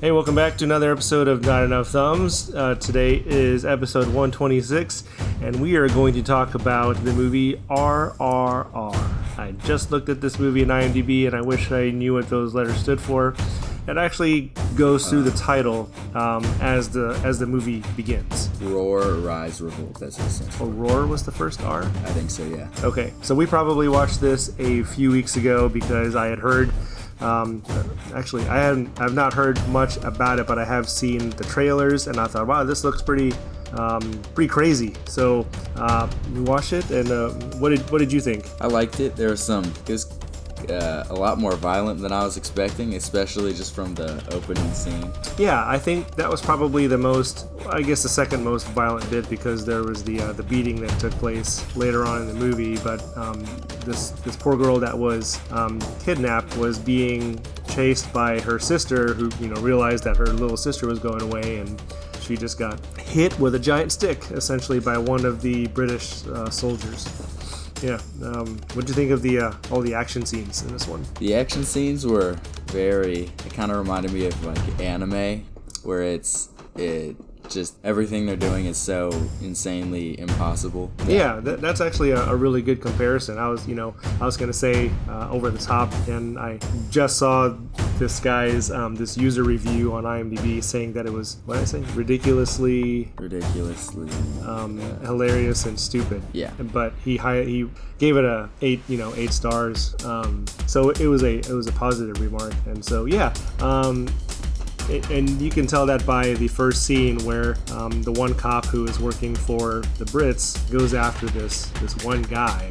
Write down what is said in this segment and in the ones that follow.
Hey, welcome back to another episode of Not Enough Thumbs. Today is episode 126, and we are going to talk about the movie RRR. I just looked at this movie in IMDb, and I wish I knew what those letters stood for. It actually goes through the title as the movie begins. Roar, Rise, Revolt. That's what it stands for. Roar was the first R? I think so, yeah. Okay, so we probably watched this a few weeks ago because I had heard... I've not heard much about it, but I have seen the trailers, and I thought, wow, this looks pretty crazy. So we watched it, and what did you think? I liked it. It was a lot more violent than I was expecting, especially just from the opening scene. Yeah, I think that was probably the second most violent bit, because there was the beating that took place later on in the movie. But this poor girl that was kidnapped was being chased by her sister, who realized that her little sister was going away, and she just got hit with a giant stick, essentially, by one of the British soldiers. Yeah. What do you think of all the action scenes in this one? The action scenes were it kind of reminded me of like anime, where it just everything they're doing is so insanely impossible. Yeah, that's actually a really good comparison. I was going to say over the top, and I just saw this guy's this user review on IMDb saying that it was, what did I say, ridiculously hilarious and stupid. Yeah. But he gave it 8 stars. So it was a positive remark, and so yeah. And you can tell that by the first scene where the one cop who is working for the Brits goes after this one guy,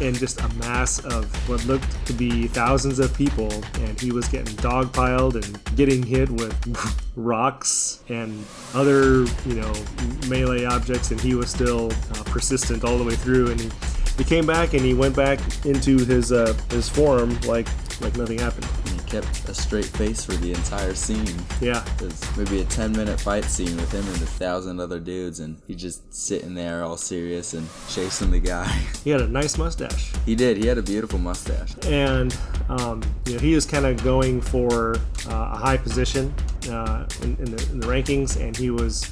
and just a mass of what looked to be thousands of people, and he was getting dogpiled and getting hit with rocks and other melee objects, and he was still persistent all the way through, and he came back and he went back into his form like nothing happened. And he kept a straight face for the entire scene. Yeah. There's maybe a 10-minute fight scene with him and 1,000 other dudes, and he just sitting there all serious and chasing the guy. He had a nice mustache. He did. He had a beautiful mustache. And he was kind of going for a high position in the rankings, and he was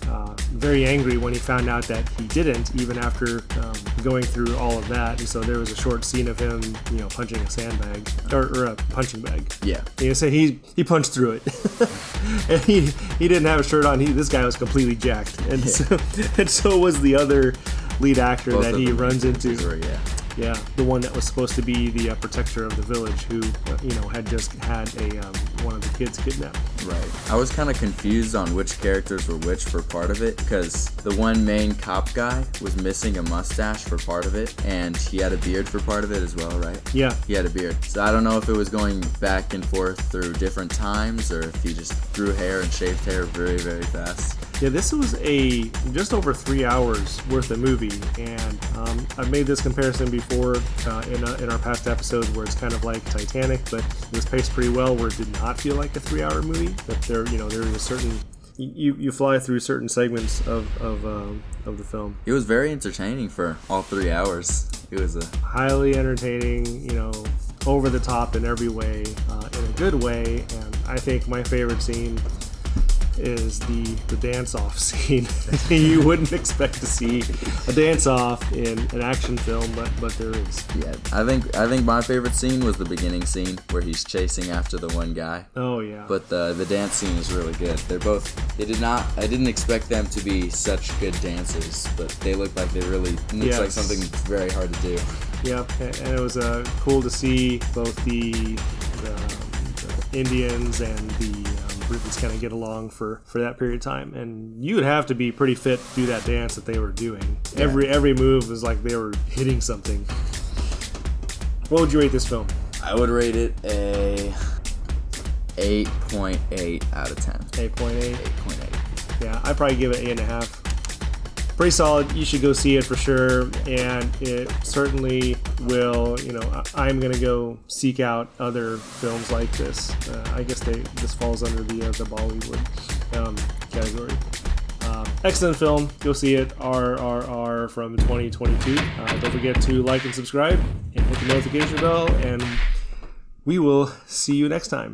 very angry when he found out that he didn't, even after going through all of that. And so there was a short scene of him, punching a sandbag or a punching bag. Yeah. So he punched through it, and he didn't have a shirt on. This guy was completely jacked, and so was the other lead actor that he runs into. Yeah, the one that was supposed to be the protector of the village, who had just had one of the kids kidnapped. Right. I was kind of confused on which characters were which for part of it, because the one main cop guy was missing a mustache for part of it, and he had a beard for part of it as well, right? Yeah. He had a beard. So I don't know if it was going back and forth through different times, or if he just grew hair and shaved hair very, very fast. Yeah, this was just over 3 hours worth of movie, and I've made this comparison before in our past episodes, where it's kind of like Titanic, but it was paced pretty well, where it did not feel like a 3-hour movie. But there is a certain you fly through certain segments of the film. It was very entertaining for all 3 hours. It was highly entertaining, over the top in every way, in a good way, and I think my favorite scene is the dance-off scene. You wouldn't expect to see a dance-off in an action film, but there is. Yeah, I think my favorite scene was the beginning scene where he's chasing after the one guy. Oh yeah. But the dance scene is really good. I didn't expect them to be such good dancers, but they look like looks like something very hard to do. Yep, and it was cool to see both the Indians and the Britons kind of get along for that period of time, and you would have to be pretty fit to do that dance that they were doing. Yeah. Every move was like they were hitting something. What would you rate this film? I would rate it a 8.8 out of 10. 8.8? 8.8. Yeah, I'd probably give it 8.5. Pretty solid. You should go see it for sure, and it certainly will. I'm gonna go seek out other films like this. I guess this falls under the Bollywood category. Excellent film. Go see it. RRR from 2022. Don't forget to like and subscribe, and hit the notification bell. And we will see you next time.